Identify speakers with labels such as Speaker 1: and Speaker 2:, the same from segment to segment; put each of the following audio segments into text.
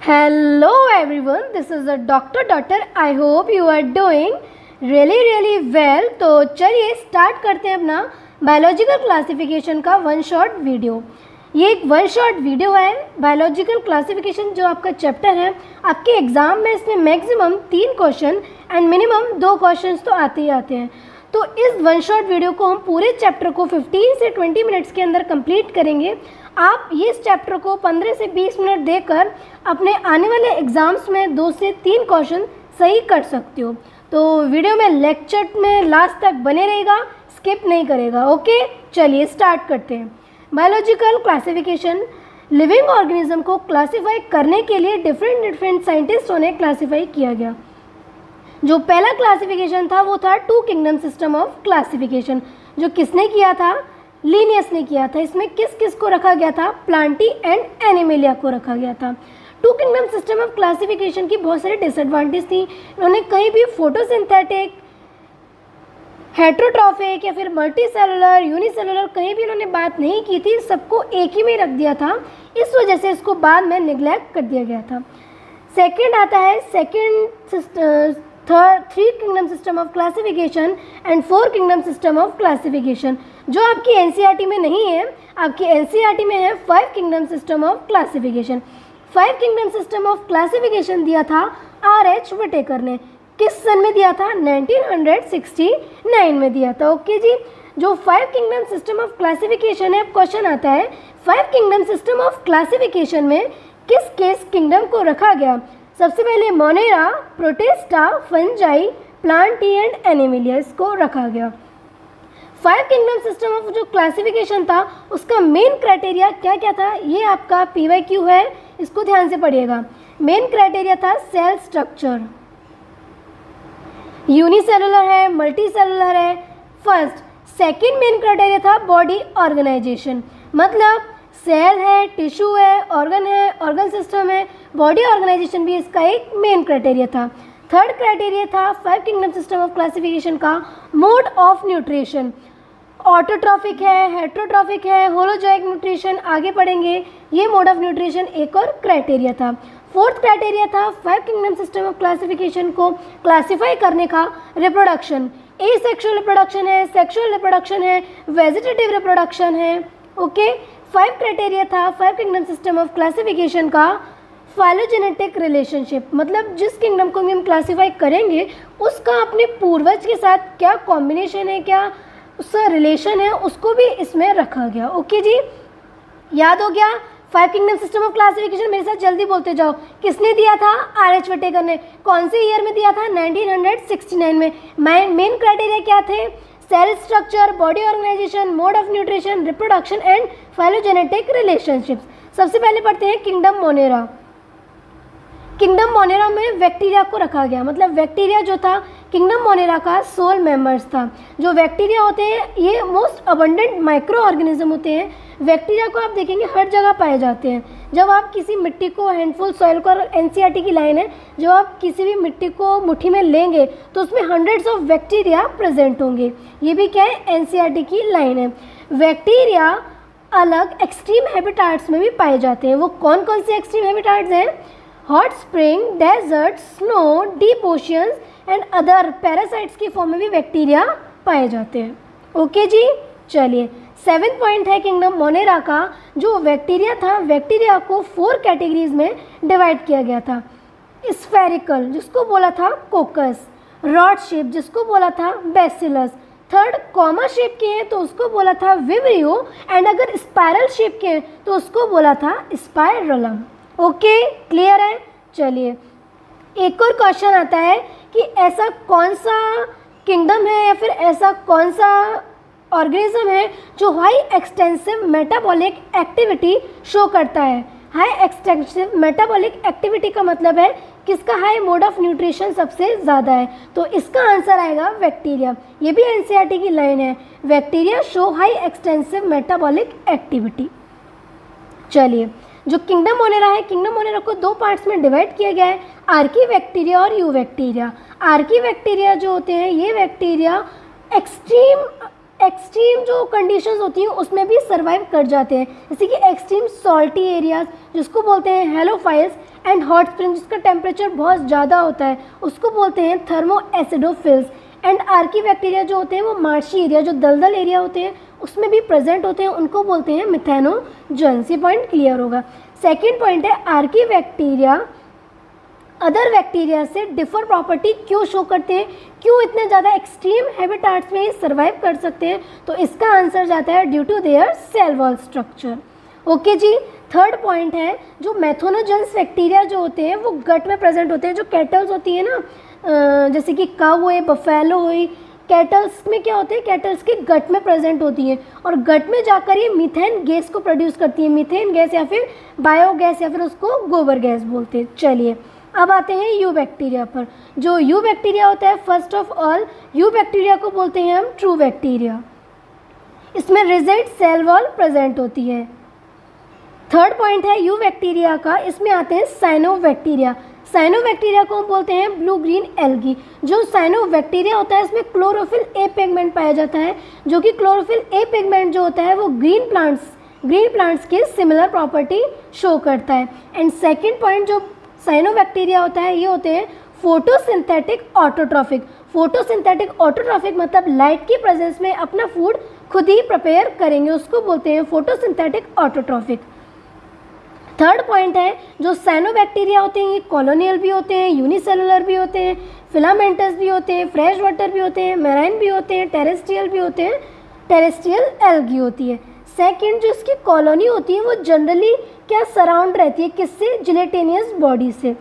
Speaker 1: Hello everyone, this is the Doctor. I hope you are doing really well। तो चलिए start करते हैं अपना बायोलॉजिकल क्लासिफिकेशन का वन शॉट वीडियो। ये एक वन शॉट वीडियो है। बायोलॉजिकल क्लासिफिकेशन जो आपका चैप्टर है, आपके एग्ज़ाम में इसमें maximum 3 question and minimum 2 question तो आते ही आते हैं। तो इस वन शॉट वीडियो को हम पूरे चैप्टर को 15 से 20 मिनट्स के अंदर कंप्लीट करेंगे। आप ये इस चैप्टर को 15 से 20 मिनट देकर अपने आने वाले एग्ज़ाम्स में 2 से 3 क्वेश्चन सही कर सकते हो। तो वीडियो में लेक्चर में लास्ट तक बने रहेगा, स्किप नहीं करेगा। ओके, चलिए स्टार्ट करते हैं। बायोलॉजिकल क्लासिफिकेशन, लिविंग ऑर्गेनिज्म को क्लासीफाई करने के लिए डिफरेंट साइंटिस्टों ने क्लासीफाई किया गया। जो पहला क्लासिफिकेशन था वो था 2 किंगडम सिस्टम ऑफ क्लासिफिकेशन, जो किसने किया था? लीनियस ने किया था। इसमें किस किस को रखा गया था? प्लांटी एंड एनिमेलिया को रखा गया था। 2 किंगडम सिस्टम ऑफ क्लासिफिकेशन की बहुत सारी डिसएडवांटेज थी। इन्होंने कहीं भी फोटोसिंथेटिक, हेट्रोट्रॉफिक या फिर मल्टी सेलुलर, यूनिसेलुलर कहीं भी इन्होंने बात नहीं की थी। सबको एक ही में रख दिया था, इस वजह से इसको बाद में निगलेक्ट कर दिया गया था। सेकेंड आता है 3 kingdom system of classification and 4 kingdom system of classification, जो आपकी एनसीईआरटी में नहीं है। आपकी एनसीईआरटी में है 5 kingdom system of classification. 5 kingdom system of classification दिया था R.H. विटेकर ने। किस सन में दिया था? 1969 में दिया था। ओके जी, जो 5 किंगडम सिस्टम ऑफ क्लासिफिकेशन है, क्वेश्चन आता है 5 किंगडम सिस्टम ऑफ क्लासिफिकेशन में किस किस किंगडम को रखा गया? सबसे पहले Monera, protista, fungi, Plantae and animalia, इसको रखा गया। 5 किंगडम सिस्टम ऑफ जो क्लासिफिकेशन था उसका मेन क्राइटेरिया क्या क्या था? ये आपका PYQ है, इसको ध्यान से पढ़िएगा। मेन क्राइटेरिया था सेल स्ट्रक्चर, यूनिसेलुलर है, मल्टी सेलुलर है फर्स्ट। सेकंड मेन क्राइटेरिया था बॉडी ऑर्गेनाइजेशन, मतलब सेल है, टिश्यू है, ऑर्गन सिस्टम है, बॉडी ऑर्गेनाइजेशन भी इसका एक मेन क्राइटेरिया था। थर्ड क्राइटेरिया था 5 किंगडम सिस्टम ऑफ क्लासिफिकेशन का मोड ऑफ न्यूट्रिशन। ऑटोट्रॉफिक है, हेट्रोट्रॉफिक है, होलोजोइक न्यूट्रिशन आगे पढ़ेंगे। ये मोड ऑफ न्यूट्रिशन एक और क्राइटेरिया था। फोर्थ क्राइटेरिया था 5 किंगडम सिस्टम ऑफ क्लासिफिकेशन को क्लासीफाई करने का रिप्रोडक्शन। एसेक्सुअल रिप्रोडक्शन है, सेक्सुअल रिप्रोडक्शन है, वेजिटेटिव रिप्रोडक्शन है। ओके, 5 क्राइटेरिया था 5 किंगडम सिस्टम ऑफ क्लासिफिकेशन का फाइलोजेनेटिक रिलेशनशिप, मतलब जिस किंगडम को भी हम क्लासीफाई करेंगे उसका अपने पूर्वज के साथ क्या कॉम्बिनेशन है, क्या उसका रिलेशन है, उसको भी इसमें रखा गया। ओके जी, याद हो गया 5 किंगडम सिस्टम ऑफ क्लासिफिकेशन? मेरे साथ जल्दी बोलते जाओ। किसने दिया था? R.H. विटेकर ने। कौन से ईयर में दिया था? 1969 में। मेन क्राइटेरिया क्या थे? Cell structure, body organisation, mode of nutrition, reproduction and phylogenetic relationships. सबसे पहले पढ़ते हैं किंगडम मोनेरा। किंगडम मोनेरा में बैक्टीरिया को रखा गया, मतलब बैक्टीरिया जो था किंगडम मोनेरा का सोल मेंबर्स था। जो बैक्टीरिया होते हैं ये मोस्ट अबंडेंट माइक्रो ऑर्गेनिज्म होते हैं। बैक्टीरिया को आप देखेंगे हर जगह पाए जाते हैं। जब आप किसी मिट्टी को, हैंडफुल सॉइल को, एनसीईआरटी की लाइन है, जब आप किसी भी मिट्टी को मुट्ठी में लेंगे तो उसमें हंड्रेड्स ऑफ बैक्टीरिया प्रेजेंट होंगे। ये भी क्या है? एनसीईआरटी की लाइन है। बैक्टीरिया अलग एक्सट्रीम हैबिटाट्स में भी पाए जाते हैं। वो कौन कौन से एक्सट्रीम हैबिटाट्स हैं? Hot spring, desert, snow, deep oceans and other parasites की फॉर्म में भी बैक्टीरिया पाए जाते हैं। ओके जी, चलिए 7th पॉइंट है किंगडम मोनेरा का। जो बैक्टीरिया था, बैक्टीरिया को 4 कैटेगरीज में डिवाइड किया गया था। स्फेरिकल, जिसको बोला था कोकस। रॉड शेप, जिसको बोला था बैसिलस। थर्ड, कॉमा शेप के हैं तो उसको बोला था विब्रियो, एंड अगर स्पाइरल शेप के हैं तो उसको बोला था स्पाइरलम। ओके, क्लियर है? चलिए एक और क्वेश्चन आता है कि ऐसा कौन सा किंगडम है या फिर ऐसा कौन सा ऑर्गेनिज्म है जो high extensive metabolic activity show करता है। हाई एक्सटेंसिव मेटाबॉलिक एक्टिविटी का मतलब है किसका हाई मोड ऑफ न्यूट्रिशन सबसे ज़्यादा है, तो इसका आंसर आएगा बैक्टीरिया। ये भी एनसीईआरटी की लाइन है, bacteria show high extensive metabolic activity. चलिए, जो किंगडम मोनेरा है, किंगडम मोनेरा को 2 पार्ट्स में डिवाइड किया गया है, आर्की बैक्टीरिया और यू बैक्टीरिया। आर्की बैक्टीरिया जो होते हैं ये बैक्टीरिया एक्सट्रीम एक्सट्रीम जो कंडीशंस होती हैं उसमें भी सर्वाइव कर जाते हैं, जैसे कि एक्सट्रीम सॉल्टी एरियाज जिसको बोलते हैं हेलोफाइल्स, एंड हॉट स्प्रिंग जिसका टेम्परेचर बहुत ज़्यादा होता है उसको बोलते हैं thermo acidophils, and Archie bacteria जो होते हैं वो मार्शी एरिया जो दलदल एरिया होते हैं उसमें भी प्रेजेंट होते हैं, उनको बोलते हैं मिथेनोजन्स। ये पॉइंट क्लियर होगा। सेकेंड पॉइंट है आर्की बैक्टीरिया अदर बैक्टीरिया से डिफर प्रॉपर्टी क्यों शो करते हैं, क्यों इतने ज़्यादा एक्सट्रीम हैबिटाट्स में सर्वाइव कर सकते हैं, तो इसका आंसर जाता है due to their cell wall structure. Okay जी। थर्ड पॉइंट है जो मेथोनोजेंस बैक्टीरिया जो होते हैं वो गट में प्रेजेंट होते हैं, जो कैटल्स होती है ना, जैसे कि काऊ हुए, बफेलो हुई, कैटल्स में क्या होते हैं, कैटल्स के गट में प्रेजेंट होती हैं और गट में जाकर ये मीथेन गैस को प्रोड्यूस करती है, मीथेन गैस या फिर बायोगैस या फिर उसको गोबर गैस बोलते हैं। चलिए अब आते हैं यू बैक्टीरिया पर। जो यू बैक्टीरिया होता है, first of all you bacteria को बोलते हैं हम ट्रू बैक्टीरिया, इसमें रिजिड सेल वॉल प्रेजेंट होती है। थर्ड पॉइंट है यू बैक्टीरिया का, इसमें आते हैं साइनोबैक्टीरिया। साइनोबैक्टीरिया को हम बोलते हैं ब्लू ग्रीन एल्गी। जो साइनोबैक्टीरिया होता है इसमें क्लोरोफिल ए पिगमेंट पाया जाता है, जो कि क्लोरोफिल ए पिगमेंट जो होता है वो ग्रीन प्लांट्स के सिमिलर प्रॉपर्टी शो करता है। एंड सेकेंड पॉइंट जो साइनोबैक्टीरिया होता है ये होते हैं फोटोसिंथेटिक ऑटोट्रॉफिक। फोटोसिंथेटिक ऑटोट्रॉफिक मतलब लाइट की प्रेजेंस में अपना फूड खुद ही प्रिपेयर करेंगे, उसको बोलते हैं फोटोसिंथेटिक ऑटोट्रॉफिक। थर्ड पॉइंट है जो साइनोबैक्टीरिया होते हैं ये कॉलोनियल भी होते हैं, यूनिसेलुलर भी होते हैं, फिलामेंटस भी होते हैं, फ्रेश वाटर भी होते हैं, मैराइन भी होते हैं, टेरेस्ट्रियल भी होते हैं, टेरेस्ट्रियल एल्गी होती है। सेकंड जो इसकी कॉलोनी होती है वो जनरली क्या सराउंड रहती है, किससे, जिलेटेनियस बॉडी से।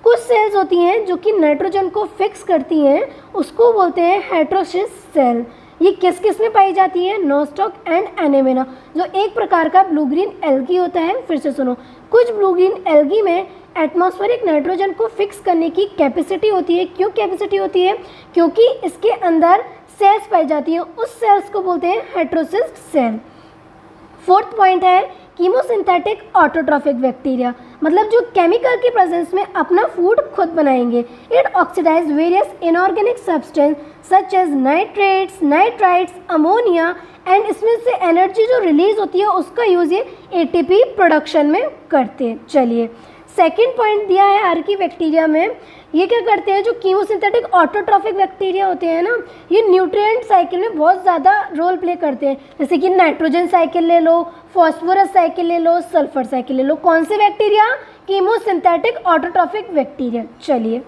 Speaker 1: कुछ सेल्स होती हैं जो कि नाइट्रोजन को फिक्स करती हैं, उसको बोलते हैं हेटेरोसिस सेल। ये किस किस में पाई जाती है, नोस्टॉक एंड एनेमेना, जो एक प्रकार का ब्लू ग्रीन एल्गी होता है। फिर से सुनो, कुछ ब्लू ग्रीन एल्गी में एटमॉस्फेरिक नाइट्रोजन को फिक्स करने की कैपेसिटी होती है। क्यों कैपेसिटी होती है, क्योंकि इसके अंदर सेल्स पाई जाती हैं, उस सेल्स को बोलते हैं हेटेरोसिस सेल। फोर्थ पॉइंट है कीमोसिंथेटिक ऑटोट्रॉफिक बैक्टीरिया, मतलब जो केमिकल की प्रेजेंस में अपना फूड खुद बनाएंगे। It oxidise various inorganic substance such as nitrates, nitrites, ammonia, and इसमें से एनर्जी जो रिलीज होती है उसका यूज ये एटीपी प्रोडक्शन में करते हैं। चलिए सेकेंड पॉइंट दिया है आर्की बैक्टीरिया में, ये क्या करते हैं, जो कीमोसिंथेटिक ऑटोट्रॉफिक बैक्टीरिया होते हैं ना, ये न्यूट्रिएंट साइकिल में बहुत ज़्यादा रोल प्ले करते हैं। जैसे कि नाइट्रोजन साइकिल ले लो, फॉस्फोरस साइकिल ले लो, सल्फर साइकिल ले लो। कौन से बैक्टीरिया, कीमोसिंथेटिक ऑटोट्रॉफिक बैक्टीरिया। चलिए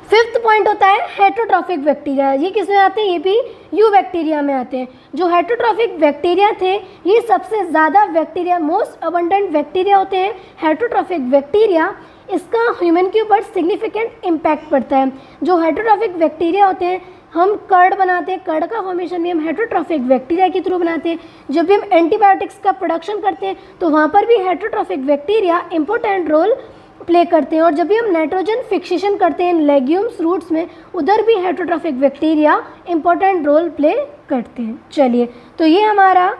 Speaker 1: फिफ्थ पॉइंट होता है हेटेरोट्रॉफिक बैक्टीरिया। ये किस में आते हैं, ये भी यू बैक्टीरिया में आते हैं। जो हेटेरोट्रॉफिक बैक्टीरिया थे ये सबसे ज़्यादा बैक्टीरिया, मोस्ट अबंडेंट बैक्टीरिया होते हैं हेटेरोट्रॉफिक बैक्टीरिया। इसका ह्यूमन के ऊपर सिग्निफिकेंट इम्पैक्ट पड़ता है। जो हेटेरोट्रॉफिक बैक्टीरिया होते हैं, हम कर्ड बनाते हैं, कर्ड का फॉर्मेशन भी हम हेटेरोट्रॉफिक बैक्टीरिया के थ्रू बनाते हैं। जब भी हम एंटीबायोटिक्स का प्रोडक्शन करते हैं तो वहाँ पर भी heterotrophic bacteria important role play करते हैं। और जब भी हम नाइट्रोजन फिक्सेशन करते हैं लेग्यूम्स, रूट्स में, उधर भी heterotrophic bacteria important role play करते हैं। चलिए तो ये हमारा,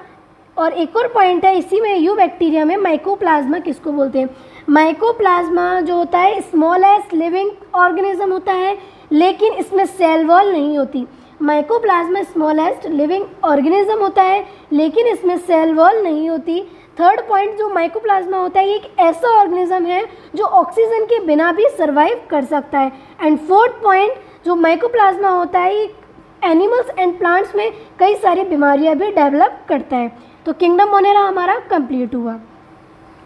Speaker 1: और एक और पॉइंट है इसी में यू बैक्टीरिया में, माइकोप्लाज्मा किसको बोलते हैं। माइकोप्लाज्मा जो होता है स्मॉलेस्ट लिविंग ऑर्गेनिज्म होता है, लेकिन इसमें सेल वॉल नहीं होती। माइकोप्लाज्मा स्मॉलेस्ट लिविंग ऑर्गेनिज्म होता है, लेकिन इसमें सेल वॉल नहीं होती। थर्ड पॉइंट जो माइकोप्लाज्मा होता है ये एक ऐसा ऑर्गेनिज्म है जो ऑक्सीजन के बिना भी सर्वाइव कर सकता है। एंड फोर्थ पॉइंट जो माइकोप्लाज्मा होता है ये एनिमल्स एंड प्लांट्स में कई सारी बीमारियां भी डेवलप करता है। तो किंगडम मोनेरा हमारा कंप्लीट हुआ।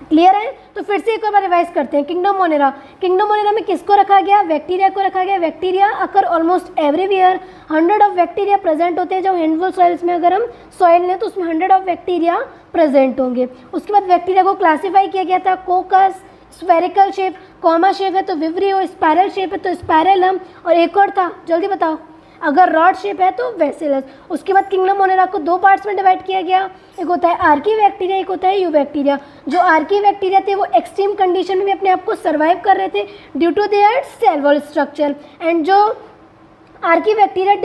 Speaker 1: क्लियर है, तो फिर से एक बार रिवाइज करते हैं। किंगडम मोनेरा, किंगडम मोनेरा में किसको रखा गया, बैक्टीरिया को रखा गया। Bacteria occur almost everywhere, 100 of bacteria present होते हैं। जब हैंडफुल सॉइल्स में अगर हम सॉइल लें तो उसमें 100 ऑफ बैक्टीरिया प्रेजेंट होंगे। उसके बाद बैक्टीरिया को क्लासीफाई किया गया था, कोकस, स्फेरिकल शेप, कॉमा शेप है तो विवरियो, स्पायरल शेप है तो स्पायरलम, और एक और था, जल्दी बताओ, अगर रॉड शेप है तो वेसिलस। उसके बाद किंगडम मोनेरा को दो पार्ट्स में डिवाइड किया गया, एक होता है आर्की बैक्टीरिया, एक होता है यू बैक्टीरिया। जो आर्की बैक्टीरिया थे वो एक्सट्रीम कंडीशन में भी अपने आप को सर्वाइव कर रहे थे due to their cell wall structure. And जो आर्की बैक्टीरिया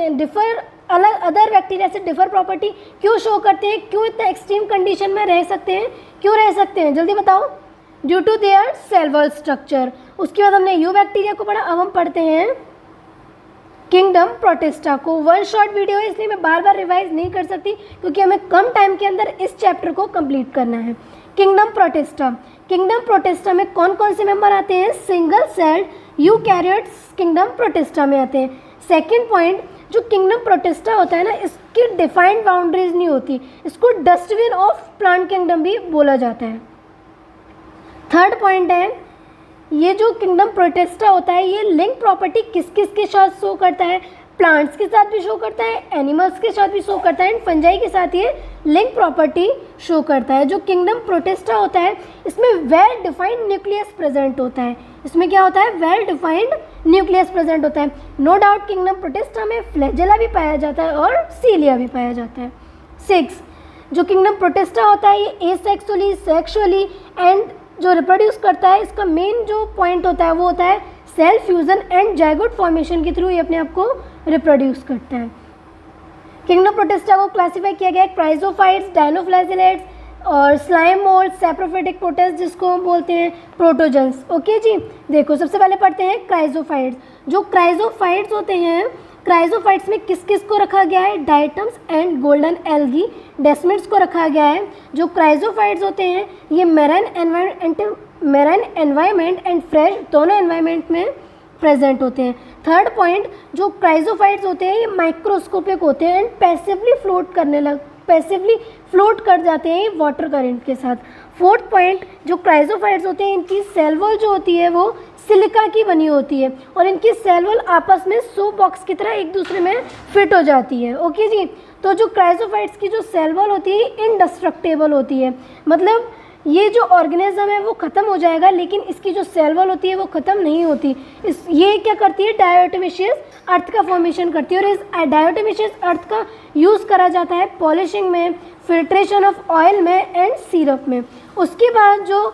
Speaker 1: डिफर अलग अदर बैक्टीरिया से डिफर प्रॉपर्टी क्यों शो करते हैं, क्यों इतना एक्सट्रीम कंडीशन में रह सकते हैं, क्यों रह सकते हैं, जल्दी बताओ, due to their cell wall structure. उसके बाद हमने यू बैक्टीरिया को पढ़ा, अब हम पढ़ते हैं किंगडम प्रोटिस्टा को। वन शॉर्ट वीडियो है इसलिए मैं बार बार रिवाइज नहीं कर सकती क्योंकि हमें कम टाइम के अंदर इस चैप्टर को कंप्लीट करना है। किंगडम प्रोटिस्टा, किंगडम प्रोटिस्टा में कौन कौन से मेंबर आते हैं? Single celled eukaryotes kingdom protista में आते हैं। सेकेंड पॉइंट, जो किंगडम प्रोटिस्टा होता है ना, इसकी डिफाइंड बाउंड्रीज नहीं होती, इसको डस्टबिन ऑफ प्लांट किंगडम भी बोला जाता है। थर्ड पॉइंट है, ये जो किंगडम प्रोटिस्टा होता है ये लिंक प्रॉपर्टी किस किस के साथ शो करता है? प्लांट्स के साथ भी शो करता है, एनिमल्स के साथ भी शो करता है, एंड फंजाई के साथ ये लिंक प्रॉपर्टी शो करता है। जो किंगडम प्रोटिस्टा होता है इसमें वेल डिफाइंड न्यूक्लियस प्रेजेंट होता है। इसमें क्या होता है? वेल डिफाइंड न्यूक्लियस प्रेजेंट होता है। नो डाउट किंगडम प्रोटिस्टा में फ्लैजेला भी पाया जाता है और सीलिया भी पाया जाता है। 6, जो किंगडम प्रोटिस्टा होता है ये एसेक्सुअली, सेक्सुअली एंड जो रिप्रोड्यूस करता है, इसका मेन जो पॉइंट होता है वो होता है cell fusion and zygote formation के थ्रू ये अपने आप को रिप्रोड्यूस करता है। किंगडम प्रोटिस्टा को क्लासीफाई किया गया है क्राइजोफाइट्स, डायनोफ्लैजिलेट्स और स्लाइम मोल्ड, सैप्रोफिटिक प्रोटिस्ट जिसको हम बोलते हैं प्रोटोजन्स। ओके जी, देखो सबसे पहले पढ़ते हैं क्राइजोफाइट्स। जो क्राइजोफाइट्स होते हैं, क्राइजोफाइट्स में किस किस को रखा गया है? Diatoms and golden algae desmids को रखा गया है। जो क्राइजोफाइट्स होते हैं ये मैराइन एनवायरनमेंट एंड फ्रेश दोनों एनवायरनमेंट में प्रेजेंट होते हैं। थर्ड पॉइंट, जो क्राइजोफाइट्स होते हैं ये माइक्रोस्कोपिक होते हैं एंड पैसिवली फ्लोट कर जाते हैं वाटर करंट के साथ। फोर्थ पॉइंट, जो क्राइजोफाइट्स होते हैं इनकी सेल वॉल जो होती है वो सिलिका की बनी होती है और इनकी सेल वॉल आपस में सोप बॉक्स की तरह एक दूसरे में फिट हो जाती है। ओके जी, तो जो क्राइजोफाइट्स की जो सेल वॉल होती है इंडेस्ट्रक्टेबल होती है, मतलब ये जो ऑर्गेनिज्म है वो ख़त्म हो जाएगा लेकिन इसकी जो सेल वॉल होती है वो ख़त्म नहीं होती। ये क्या करती है? डायोटोमिशियस अर्थ का फॉर्मेशन करती है और इस डायोटोमिशियस अर्थ का यूज़ करा जाता है पॉलिशिंग में, फिल्ट्रेशन ऑफ ऑयल में एंड सिरप में। उसके बाद जो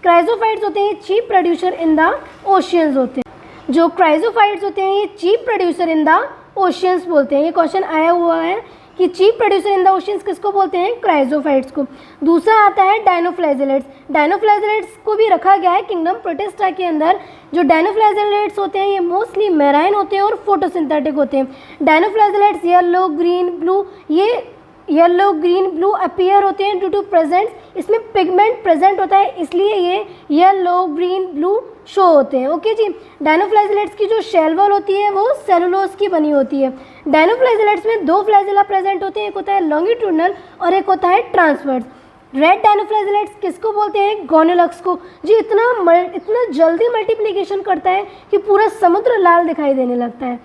Speaker 1: क्राइजोफाइट्स होते हैं cheap producer in the oceans होते हैं। जो क्राइजोफाइट्स होते हैं ये cheap producer in the oceans बोलते हैं। ये क्वेश्चन आया हुआ है कि cheap producer in the oceans किसको बोलते हैं? क्राइजोफाइट्स को। दूसरा आता है डायनोफ्लैजिलेट्स। डायनोफ्लैजिलेट्स को भी रखा गया है किंगडम प्रोटिस्टा के अंदर। जो डायनोफ्लैजिलेट्स होते हैं ये मोस्टली मैराइन होते हैं और फोटोसिंथेटिक होते हैं। डायनोफ्लैजिलेट्स येलो ग्रीन ब्लू, ये येलो ग्रीन ब्लू अपीयर होते हैं ड्यू टू प्रेजेंस, इसमें पिगमेंट प्रेजेंट होता है इसलिए ये येलो ग्रीन ब्लू शो होते हैं। ओके जी, डायनोफ्लैजिलेट्स की जो शेल वॉल होती है वो सेलुलोज की बनी होती है। डायनोफ्लैजिलेट्स में दो फ्लैजिला प्रेजेंट होते हैं, एक होता है लॉन्गिट्यूडनल और एक होता है ट्रांसवर्स। रेड डायनोफ्लैजिलेट्स किसको बोलते हैं? गोनेलक्स को। जी इतना जल्दी मल्टीप्लिकेशन करता है कि पूरा समुद्र लाल दिखाई देने लगता है।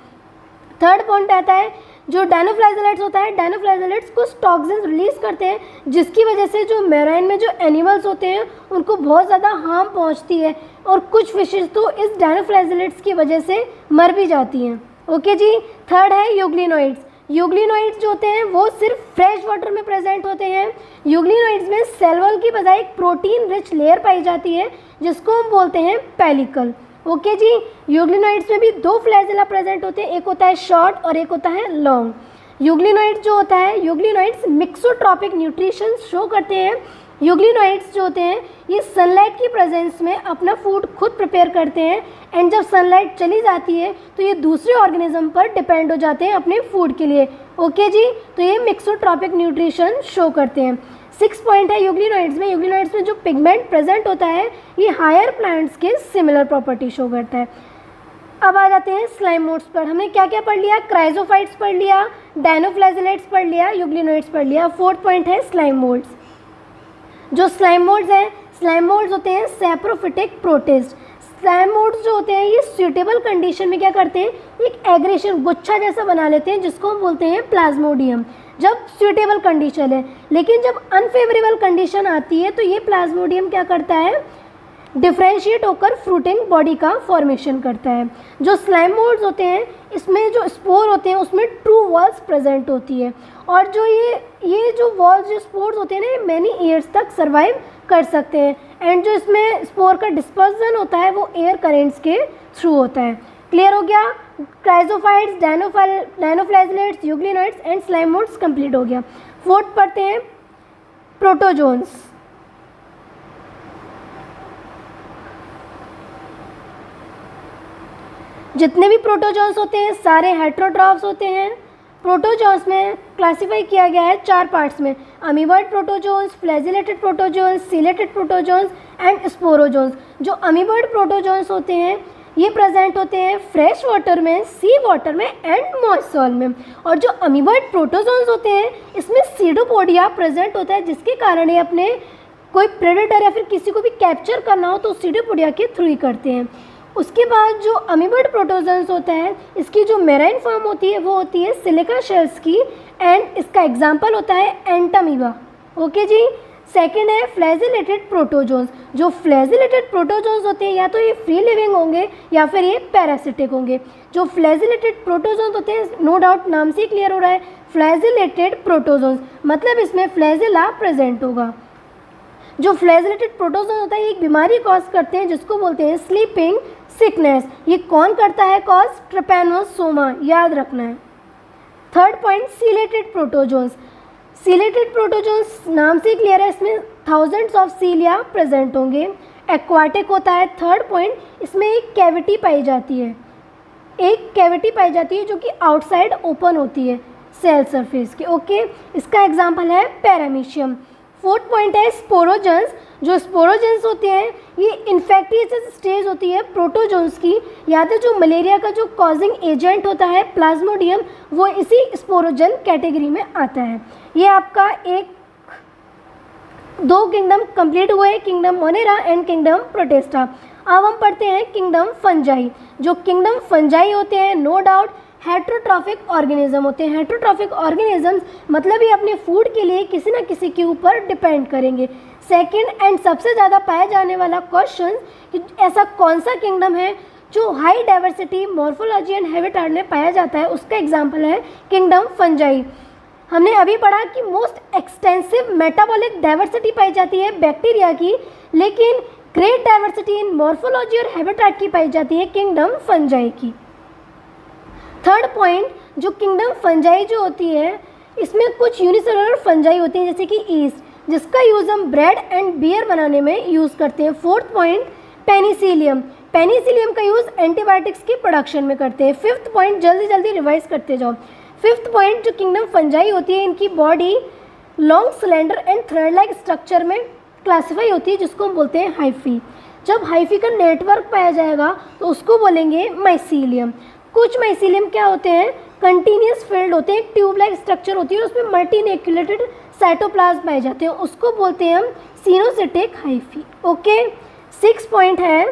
Speaker 1: थर्ड पॉइंट आता है जो डायनोफ्लैजिलेट्स होता है, डायनोफ्लैजिलेट्स कुछ टॉक्सिन्स रिलीज करते हैं जिसकी वजह से जो मैराइन में जो एनिमल्स होते हैं उनको बहुत ज़्यादा हार्म पहुंचती है और कुछ फिशेस तो इस डायनोफ्लैजिलेट्स की वजह से मर भी जाती हैं। ओके जी, थर्ड है यूग्लिनोइड्स। यूग्लिनोइड्स जो होते हैं वो सिर्फ फ्रेश वाटर में प्रेजेंट होते हैं। यूग्लिनोइड्स में सेल वॉल की बजाय एक प्रोटीन रिच लेयर पाई जाती है जिसको हम बोलते हैं पेलिकल। ओके जी, यूग्लिनोइड्स में भी दो फ्लैजिला प्रेजेंट होते हैं, एक होता है शॉर्ट और एक होता है लॉन्ग। यूग्लिनोइड्स जो होता है, यूग्लिनोइड्स मिक्सोट्रॉपिक न्यूट्रिशन शो करते हैं। यूग्लिनोइड्स जो होते हैं ये सनलाइट की प्रेजेंस में अपना फूड खुद प्रिपेयर करते हैं एंड जब सनलाइट चली जाती है तो ये दूसरे ऑर्गेनिज्म पर डिपेंड हो जाते हैं अपने फूड के लिए। ओके जी, तो ये मिक्सोट्रॉपिक न्यूट्रिशन शो करते हैं। 6 पॉइंट है यूग्लिनोइड्स में जो पिगमेंट प्रेजेंट होता है ये हायर प्लांट्स के सिमिलर प्रॉपर्टी शो करता है। अब आ जाते हैं स्लाइम मोड्स पर। हमने क्या क्या पढ़ लिया? क्राइजोफाइट्स पढ़ लिया, डायनोफ्लैजिलेट्स पढ़ लिया, यूग्लिनोइड्स पढ़ लिया। फोर्थ पॉइंट है स्लाइम मोड्स। जो स्लाइम मोड्स हैं, स्लाइम मोड्स होते हैं सैप्रोफिटिक प्रोटिस्ट। स्लाइम मोड्स जो होते हैं ये सूटेबल कंडीशन में क्या करते हैं? एक एग्रेशन गुच्छा जैसा बना लेते हैं जिसको हम बोलते हैं प्लाज्मोडियम, जब सूटेबल कंडीशन है। लेकिन जब अनफेवरेबल कंडीशन आती है तो ये प्लाज्मोडियम क्या करता है? डिफ्रेंशिएट होकर फ्रूटिंग बॉडी का फॉर्मेशन करता है। जो स्लाइम मोड्स होते हैं इसमें जो स्पोर होते हैं उसमें ट्रू वॉल्स प्रेजेंट होती है और जो ये जो वॉल्स जो स्पोर्स होते हैं ना ये मैनी ईयर्स तक सर्वाइव कर सकते हैं एंड जो इसमें स्पोर का डिस्पर्सन होता है वो एयर करेंट्स के थ्रू होता है। क्लियर हो गया? Chrysophytes, dinoflagellates, euglenoids and slime moulds complete हो गया। फोर्थ पढ़ते हैं प्रोटोजोन्स। जितने भी प्रोटोजोन्स होते हैं सारे हेटेरोट्रॉफ्स होते हैं। प्रोटोजोन्स में क्लासीफाई किया गया है 4 पार्ट्स में, amoeboid protozoans, flagellated protozoans, ciliated protozoans and sporozoans. जो अमीबॉइड प्रोटोजोन्स होते हैं ये प्रेजेंट होते हैं फ्रेश वाटर में, सी वाटर में एंड मॉइस्ट सॉइल में। और जो अमीबॉइड प्रोटोजोन्स होते हैं इसमें सीडोपोडिया प्रेजेंट होता है, जिसके कारण ये अपने कोई प्रेडेटर या फिर किसी को भी कैप्चर करना हो तो सीडोपोडिया के थ्रू ही करते हैं। उसके बाद जो अमीबॉइड प्रोटोजोन्स होता है इसकी जो मेराइन फॉर्म होती है वो होती है सिलिका शेल्स की, एंड इसका एग्जाम्पल होता है एंटामीबा। ओके जी। सेकेंड है फ्लैजिलेटेड प्रोटोजोन्स। जो फ्लैजिलेटेड प्रोटोजोन्स होते हैं या तो ये फ्री लिविंग होंगे या फिर ये पैरासिटिक होंगे। जो फ्लैजिलेटेड प्रोटोजोन्स होते हैं नो डाउट नाम से क्लियर हो रहा है, फ्लैजिलेटेड प्रोटोजोन्स मतलब इसमें फ्लैजिला प्रेजेंट होगा। जो फ्लैजिलेटेड प्रोटोजोन होता है ये एक बीमारी कॉज करते हैं जिसको बोलते हैं स्लीपिंग सिकनेस। ये कौन करता है कॉज? ट्रिपैनोसोमा, याद रखना है। Third point ciliated protozoans. Ciliated protozoans नाम से क्लियर है, इसमें थाउजेंड्स ऑफ सीलिया प्रेजेंट होंगे। एक्वाटिक होता है। थर्ड पॉइंट, इसमें एक कैविटी पाई जाती है, एक कैविटी पाई जाती है जो कि आउटसाइड ओपन होती है सेल सरफेस की। ओके, इसका एग्जाम्पल है पैरामीशियम। फोर्थ पॉइंट है स्पोरोजन्स। जो स्पोरोजन्स होते हैं ये इन्फेक्टियस स्टेज होती है प्रोटोजोन्स की, या तो जो मलेरिया का जो कॉजिंग एजेंट होता है प्लाज्मोडियम वो इसी स्पोरोजन कैटेगरी में आता है। ये आपका एक 2 किंगडम कंप्लीट हुए, kingdom Monera and kingdom Protista. अब हम पढ़ते हैं किंगडम फंजाई। जो किंगडम फंजाई होते हैं नो डाउट हेटेरोट्रॉफिक ऑर्गेनिज्म होते हैं। हेटेरोट्रॉफिक ऑर्गेनिजम्स मतलब ये अपने फूड के लिए किसी न किसी के ऊपर डिपेंड करेंगे। सेकंड एंड सबसे ज़्यादा पाया जाने वाला क्वेश्चन कि ऐसा कौन सा किंगडम है जो high diversity morphology and habitat में पाया जाता है, उसका एग्जाम्पल है किंगडम फंजाई। हमने अभी पढ़ा कि मोस्ट एक्सटेंसिव मेटाबॉलिक डाइवर्सिटी पाई जाती है बैक्टीरिया की, लेकिन ग्रेट डाइवर्सिटी इन मॉर्फोलॉजी और हैबिटेट की पाई जाती है किंगडम फंजाई की। थर्ड पॉइंट, जो किंगडम फंजाई जो होती है इसमें कुछ यूनिसेलुलर फंजाई होती हैं जैसे कि ईस्ट, जिसका यूज़ हम ब्रेड एंड बियर बनाने में यूज़ करते हैं। Fourth point Penicillium. पेनिसिलियम का यूज़ एंटीबायोटिक्स की प्रोडक्शन में करते हैं। फिफ्थ पॉइंट, जल्दी जल्दी रिवाइज करते जाओ। फिफ्थ पॉइंट, जो किंगडम फंजाई होती है इनकी body long cylinder and thread like structure में क्लासीफाई होती है जिसको हम बोलते हैं हाइफी। जब हाइफी का नेटवर्क पाया जाएगा तो उसको बोलेंगे माइसीलियम। कुछ माइसीलियम क्या होते हैं? कंटिन्यूस फील्ड होते हैं, ट्यूब लाइक स्ट्रक्चर होती है और उसमें मल्टीन्यूक्लिएटेड साइटोप्लाज्म पाए जाते हैं, उसको बोलते हैं हम सिनोसिटिक हाइफी। ओके, 6 पॉइंट है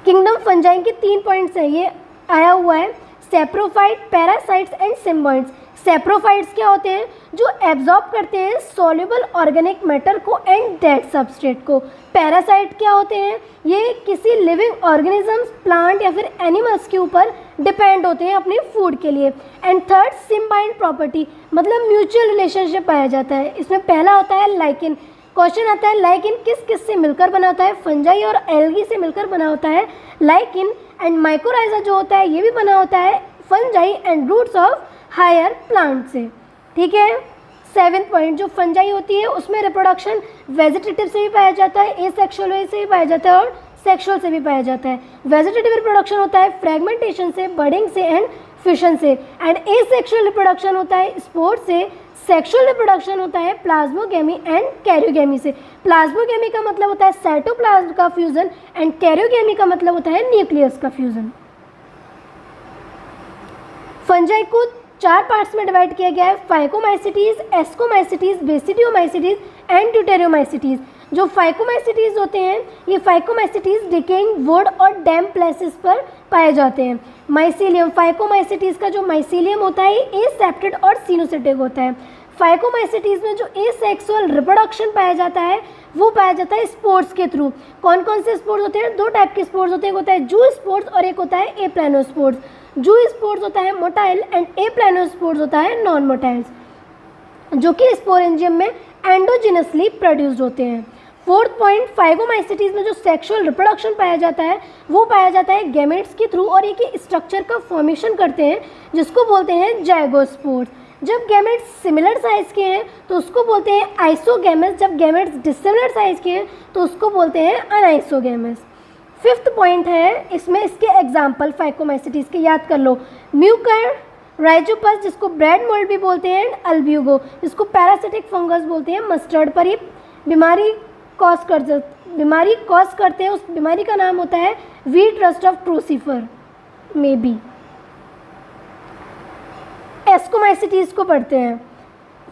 Speaker 1: किंगडम फंजाई के 3 पॉइंट्स हैं, ये आया हुआ है सेप्रोफाइट, पैरासाइट्स एंड सिम्बाइट्स। सेप्रोफाइट्स क्या होते हैं? जो एब्जॉर्ब करते हैं सॉल्युबल ऑर्गेनिक मैटर को एंड डेड सबस्ट्रेट को। पैरासाइट क्या होते हैं? ये किसी लिविंग ऑर्गेनिजम्स, प्लांट या फिर एनिमल्स के ऊपर डिपेंड होते हैं अपने फूड के लिए। एंड थर्ड, सिम्बाइंट प्रॉपर्टी मतलब म्यूचुअल रिलेशनशिप पाया जाता है। इसमें पहला होता है लाइकिन। क्वेश्चन आता है लाइकिन किस किस से मिलकर बना होता है? फंजाई और एल्गी से मिलकर बना होता है लाइकिन। एंड माइकोराइजा जो होता है ये भी बना होता है fungi and roots of higher plant से। ठीक है। 7th पॉइंट, जो फंजाई होती है उसमें रिप्रोडक्शन वेजिटेटिव से भी पाया जाता है, एसेक्सुअल वे से भी पाया जाता है और सेक्सुअल से भी पाया जाता है। वेजिटेटिव रिप्रोडक्शन होता है फ्रेगमेंटेशन से, बडिंग से एंड फिशन से। एंड एसेक्सुअल रिप्रोडक्शन होता है स्पोर से। सेक्सुअल रिप्रोडक्शन होता है प्लाज्मोगेमी एंड कैरियोगेमी से। प्लाज्मोगेमी का मतलब होता है साइटोप्लाज्म का फ्यूजन एंड कैरियोगेमी का मतलब होता है न्यूक्लियस का फ्यूजन। फंजाई को 4 पार्ट्स में डिवाइड किया गया है, फाइकोमाइसिटीज, एस्कोमाइसिटीज, बेसिडियोमाइसिटीज एंड ड्यूटेरियोमाइसिटीज। जो फाइकोमाइसिटीज होते हैं ये फाइकोमाइसिटीज डिकेइंग वुड और डैम्प प्लेसेस पर पाए जाते हैं। माइसीलियम, फाइकोमाइसिटीज का जो माइसीलियम होता है एसेप्टेड और सिनोसिटिक होता है। फाइकोमाइसिटीज में जो एसेक्सुअल रिप्रोडक्शन पाया जाता है वो पाया जाता है स्पोर्स के थ्रू। कौन कौन से स्पोर्स होते हैं? 2 टाइप के स्पोर्स होते हैं, एक होता है जू स्पोर्स और एक होता है एप्लानोस्पोर्स। जू स्पोर्स होता है मोटाइल एंड एप्लानोस्पोर्स होता है नॉन मोटाइल्स, जो कि स्पोरेंजियम में एंडोजिनसली प्रोड्यूस्ड होते हैं। 4th पॉइंट, फाइकोमाइसिटीज में जो सेक्सुअल रिप्रोडक्शन पाया जाता है वो पाया जाता है गैमेट्स के थ्रू और एक स्ट्रक्चर का फॉर्मेशन करते हैं जिसको बोलते हैं जाइगोस्पोर्स। जब गैमेट्स सिमिलर साइज के हैं तो उसको बोलते हैं आइसोगैमेट्स, जब गैमेट्स डिसिमिलर साइज के हैं तो उसको बोलते हैं अनआइसोगैमेट्स। 5th पॉइंट है इसमें, इसके एग्जाम्पल फाइकोमाइसिटीज के याद कर लो। म्यूकर राइजोपस जिसको ब्रेड मोल्ड भी बोलते हैं, एंड अल्ब्यूगो जिसको पैरासिटिक फंगस बोलते हैं। मस्टर्ड पर ही बीमारी कॉज करते हैं, उस बीमारी का नाम होता है wheat rust of crucifer may be. Ascomycetes को पढ़ते हैं।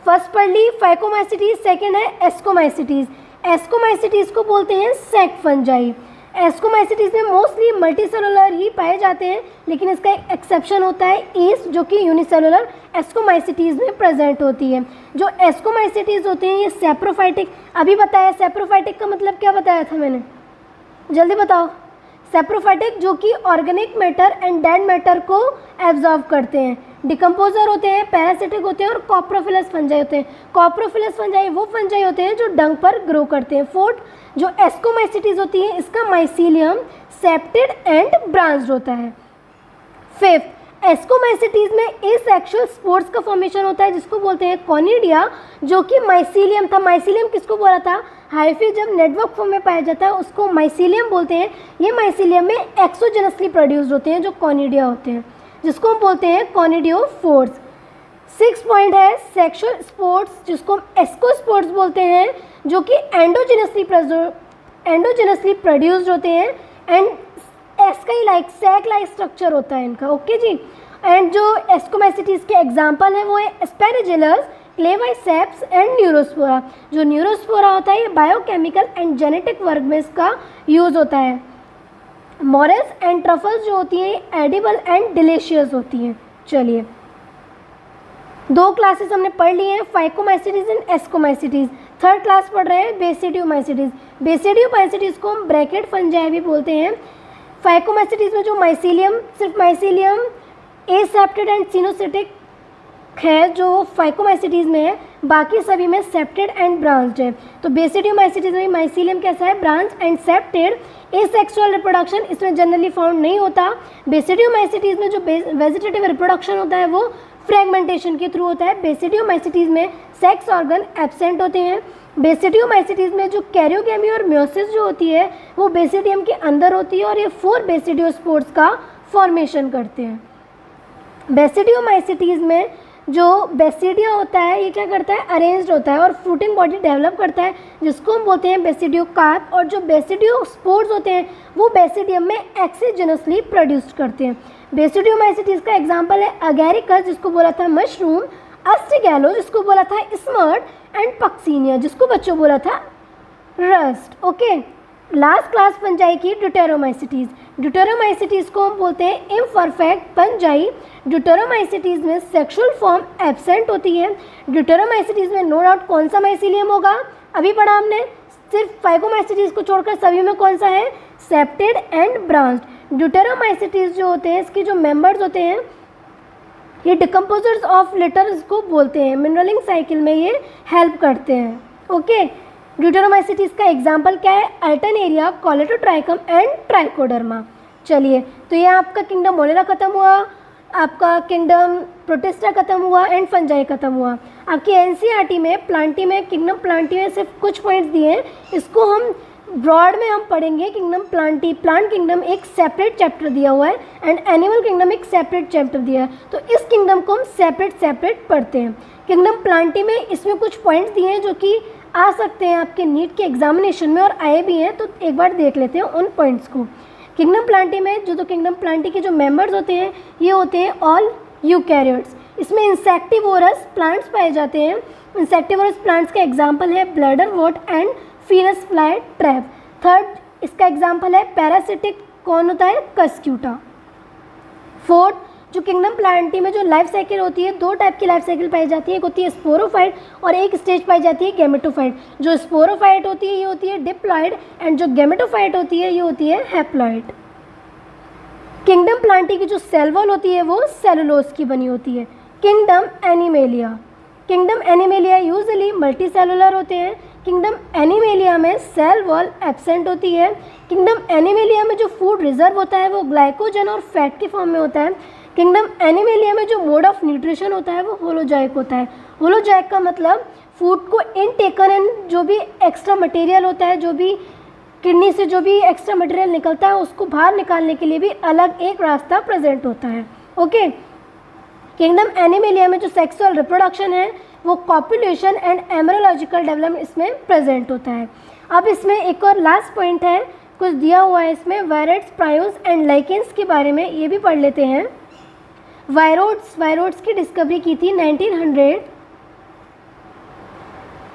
Speaker 1: फर्स्ट पढ़ ली फाइकोमाइसिटीज, सेकेंड है एस्कोमाइसिटीज। एस्कोमाइसिटीज को बोलते हैं सैक फंजाई। एस्कोमाइसिटीज में मोस्टली मल्टीसेलुलर ही पाए जाते हैं, लेकिन इसका एक एक्सेप्शन होता है ईस्ट, जो कि यूनिसेलुलर एस्कोमाइसिटीज में प्रेजेंट होती है। जो एस्कोमाइसिटीज होते हैं ये सेप्रोफाइटिक, अभी बताया सेप्रोफाइटिक का मतलब क्या बताया था मैंने, जल्दी बताओ। सेप्रोफाइटिक जो कि organic matter and dead matter को एब्जॉर्व करते हैं। डिकम्पोजर होते हैं, पैरासिटिक होते हैं और कॉप्रोफिलस फंजाई होते हैं। कॉप्रोफिलस फंजाई वो फंजाई होते हैं जो डंग पर ग्रो करते हैं। फोर्थ जो एस्कोमाइसिटीज होती है इसका माइसीलियम सेप्टेड एंड ब्रांच्ड होता है। फिफ्थ एस्कोमाइसिटीज में एसेक्सुअल स्पोर्स का फॉर्मेशन होता है जिसको बोलते हैं कॉनिडिया, जो कि माइसीलियम था। माइसीलियम किसको बोला था, हाइफी जब नेटवर्क फॉर्म में पाया जाता है उसको माइसीलियम बोलते हैं। ये माइसीलियम में एक्सोजेनसली प्रोड्यूस्ड होते हैं जो कॉनिडिया होते हैं, जिसको हम बोलते हैं कॉनिडियोफोर्स। 6 पॉइंट है सेक्सुअल स्पोर्ट्स जिसको हम एस्कोस्पोर्ट्स बोलते हैं, जो कि एंडोजेनसली प्रोड्यूस्ड होते हैं and asci like sac like structure होता है इनका। ओके जी। एंड जो एस्कोमाइसिटीज के एग्जाम्पल हैं वो है एस्पेरिजिलस, क्लेवाइसेप्स एंड न्यूरोस्पोरा। जो न्यूरोस्पोरा होता है ये बायोकेमिकल एंड जेनेटिक वर्क में इसका यूज़ होता है। मॉरेस एंड ट्रफल्स जो होती हैं एडिबल एंड डिलीशियस होती हैं। चलिए 2 क्लासेस हमने पढ़ ली हैं, phycomycetes and ascomycetes. 3rd class पढ़ रहे हैं बेसिडियोमाइसिटीज। बेसिडियोमाइसिटीज को हम ब्रैकेट फंजाई भी बोलते हैं। फाइकोमाइसिटीज में जो माइसीलियम, सिर्फ माइसीलियम एसेप्टेड एंड सिनोसिटिक है जो फाइकोमाइसिटीज में है, बाकी सभी में सेप्टेड एंड ब्रांच्ड है। तो बेसिडियोमाइसिटीज में माइसीलियम कैसा है, branch and septate. Asexual reproduction इसमें जनरली फाउंड नहीं होता। बेसिडियोमाइसिटीज में जो वेजिटेटिव रिप्रोडक्शन होता है वो फ्रेगमेंटेशन के थ्रू होता है। बेसिडियोमाइसिटीज में सेक्स ऑर्गन एब्सेंट होते हैं। बेसिडियोमाइसिटीज में जो कैरियोगेमी और म्योसिस जो होती है वो बेसिडियम के अंदर होती है और ये 4 बेसिडियोस्पोर्स का फॉर्मेशन करते हैं। बेसिडियोमाइसिटीज में जो बेसिडिया होता है ये क्या करता है, अरेंज्ड होता है और फ्रूटिंग बॉडी डेवलप करता है जिसको हम बोलते हैं बेसिडियोकार्प। और जो बेसिडियोस्पोर्स होते हैं वो बेसिडियम में एक्सीजेनसली प्रोड्यूस्ड करते हैं। बेसिडियोमाइसिटीज का एग्जांपल है अगैरिकस जिसको बोला था मशरूम, अस्टिगैलो जिसको बोला था स्मर्ट, एंड पक्सीनिया जिसको बच्चों बोला था rust. Okay, last class fungi की ड्यूटेरोमाइसिटीज। ड्यूटेरोमाइसिटीज को हम बोलते हैं इम्परफेक्ट फंजाई। ड्यूटेरोमाइसिटीज में सेक्सुअल फॉर्म एब्सेंट होती है। ड्यूटेरोमाइसिटीज में नो डाउट कौन सा माइसीलियम होगा, अभी पढ़ा हमने। सिर्फ फाइकोमाइसिटीज को छोड़कर सभी में कौन सा है, सेप्टेड एंड ब्रांच्ड। ड्यूटेरोमाइसिटीज जो होते हैं इसके जो मेंबर्स होते हैं ये डिकम्पोजर्स ऑफ लिटर्स को बोलते हैं। मिनरलिंग साइकिल में ये हेल्प करते हैं। ओके, ड्यूटेरोमाइसिटीज का एग्जाम्पल क्या है, अल्टरनेरिया, कॉलेडोट्राइकम एंड ट्राइकोडर्मा। चलिए तो ये आपका किंगडम मोनेरा खत्म हुआ, आपका किंगडम प्रोटिस्टा खत्म हुआ एंड फंजाई खत्म हुआ। आपकी एनसीईआरटी में प्लांटी में किंगडम प्लांटी में सिर्फ कुछ पॉइंट्स दिए हैं, इसको हम ब्रॉड में हम पढ़ेंगे। किंगडम प्लांटी, प्लांट किंगडम एक सेपरेट चैप्टर दिया हुआ है एंड एनिमल किंगडम एक सेपरेट चैप्टर दिया है, तो इस किंगडम को हम सेपरेट पढ़ते हैं। किंगडम प्लांटी में इसमें कुछ पॉइंट्स दिए हैं जो कि आ सकते हैं आपके नीट के एग्जामिनेशन में और आए भी हैं, तो एक बार देख लेते हैं उन पॉइंट्स को। किंगडम प्लांटी में जो किंगडम प्लांटी के जो मेंबर्स होते हैं ये होते हैं ऑल यूकैरियोट्स। इसमें इंसेक्टिवोरस प्लांट्स पाए जाते हैं। इंसेक्टिवोरस प्लांट्स का एग्जाम्पल है bladderwort and Venus flytrap. 3rd इसका एग्जाम्पल है पैरासिटिक, कौन होता है, कस्क्यूटा। 4th जो किंगडम प्लांटी में जो लाइफ साइकिल होती है, 2 टाइप की लाइफ साइकिल पाई जाती है, एक होती है स्पोरोफाइट और एक स्टेज पाई जाती है गैमेटोफाइट। जो स्पोरोफाइट होती है ये होती है डिप्लॉइड एंड जो गैमेटोफाइट होती है ये होती है हैप्लॉइड। किंगडम प्लांटी की जो सेल वॉल होती है वो सेलुलोज की बनी होती है। Kingdom animalia, kingdom animalia usually multicellular होते हैं। किंगडम एनिमेलिया में सेल वॉल एब्सेंट होती है। किंगडम एनिमेलिया में जो फूड रिजर्व होता है वो ग्लाइकोजन और फैट के फॉर्म में होता है। किंगडम एनिमेलिया में जो मोड ऑफ न्यूट्रिशन होता है वो होलोजाइक होता है। होलोजाइक का मतलब फूड को इनटेकन एंड जो भी एक्स्ट्रा मटेरियल होता है, जो भी किडनी से जो भी एक्स्ट्रा मटेरियल निकलता है उसको बाहर निकालने के लिए भी अलग एक रास्ता प्रेजेंट होता है। ओके, किंगडम एनिमलिया में जो सेक्सुअल रिप्रोडक्शन है वो कॉपुलेशन एंड एम्ब्रियोलॉजिकल डेवलपमेंट इसमें प्रेजेंट होता है। अब इसमें एक और लास्ट पॉइंट है, कुछ दिया हुआ है इसमें, वायरेट्स, प्रायोन्स एंड लाइकेंस के बारे में, ये भी पढ़ लेते हैं। वायरोड्स की डिस्कवरी की थी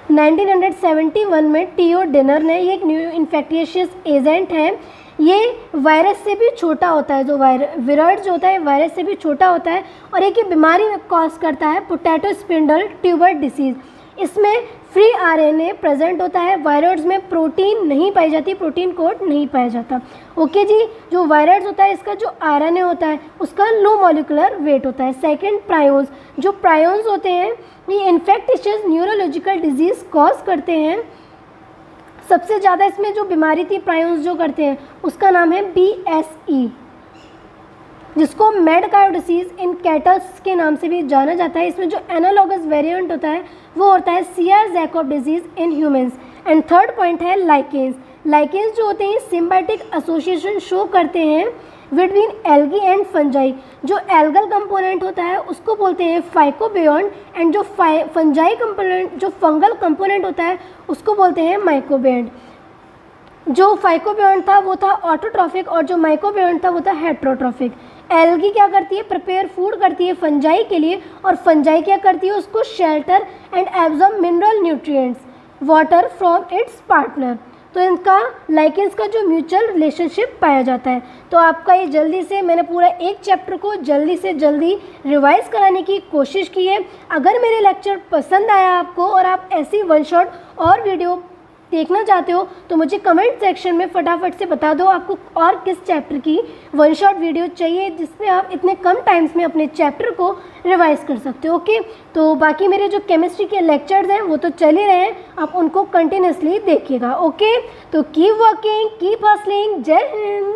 Speaker 1: 1971 में टीओ डिनर ने। ये एक न्यू इन्फेक्टिशियस एजेंट है, ये वायरस से भी छोटा होता है, जो विराइड जो होता है वायरस से भी छोटा होता है और एक ये बीमारी कॉज करता है पोटैटो स्पिंडल ट्यूबर डिसीज़। इसमें फ्री आरएनए प्रेजेंट होता है, वायरस में प्रोटीन नहीं पाई जाती, प्रोटीन कोड नहीं पाया जाता। ओके जी, जो वायरस होता है इसका जो आरएनए होता है उसका लो मॉलिकुलर वेट होता है। सेकंड, प्रायोन्स, जो प्रायोन्स होते हैं ये इन्फेक्टिशियस न्यूरोलॉजिकल डिजीज़ कॉज करते हैं। सबसे ज़्यादा इसमें जो बीमारी थी प्रायोन्स जो करते हैं उसका नाम है BSE, जिसको मैड कायो डिसीज़ इन कैटल्स के नाम से भी जाना जाता है। इसमें जो एनालॉगस वेरिएंट होता है वो होता है CR-जैकब disease in humans. And third point है लाइकेंस। लाइकेंस जो होते हैं सिम्बायोटिक एसोसिएशन शो करते हैं बिटवीन एल्गी एंड फंजाई। जो एल्गल कंपोनेंट होता है उसको बोलते हैं फाइकोबियॉन्ट एंड जो फंजाई कंपोनेंट, जो फंगल कंपोनेंट होता है उसको बोलते हैं माइकोबियॉन्ट। जो फाइकोबियॉन्ट था वो था ऑटोट्रॉफिक और जो माइकोबियॉन्ट था वो था हेट्रोट्रॉफिक। एल्गी क्या करती है, प्रिपेयर फूड करती है फंजाई के लिए, और फंजाई क्या करती है, उसको shelter and absorb mineral nutrients water from its partner. तो इनका लाइकेंस का जो म्यूचुअल रिलेशनशिप पाया जाता है। तो आपका ये जल्दी से, मैंने पूरा एक चैप्टर को जल्दी से जल्दी रिवाइज कराने की कोशिश की है। अगर मेरे लेक्चर पसंद आया आपको और आप ऐसी वन शॉट और वीडियो देखना चाहते हो तो मुझे कमेंट सेक्शन में फटाफट से बता दो आपको और किस चैप्टर की वन शॉट वीडियो चाहिए जिसमें आप इतने कम टाइम्स में अपने चैप्टर को रिवाइज कर सकते हो। ओके, तो बाकी मेरे जो केमिस्ट्री के लेक्चर्स हैं वो तो चल ही रहे हैं, आप उनको कंटिन्यूसली देखिएगा। ओके, तो कीप वर्किंग, कीप हसलिंग, जय हिंद।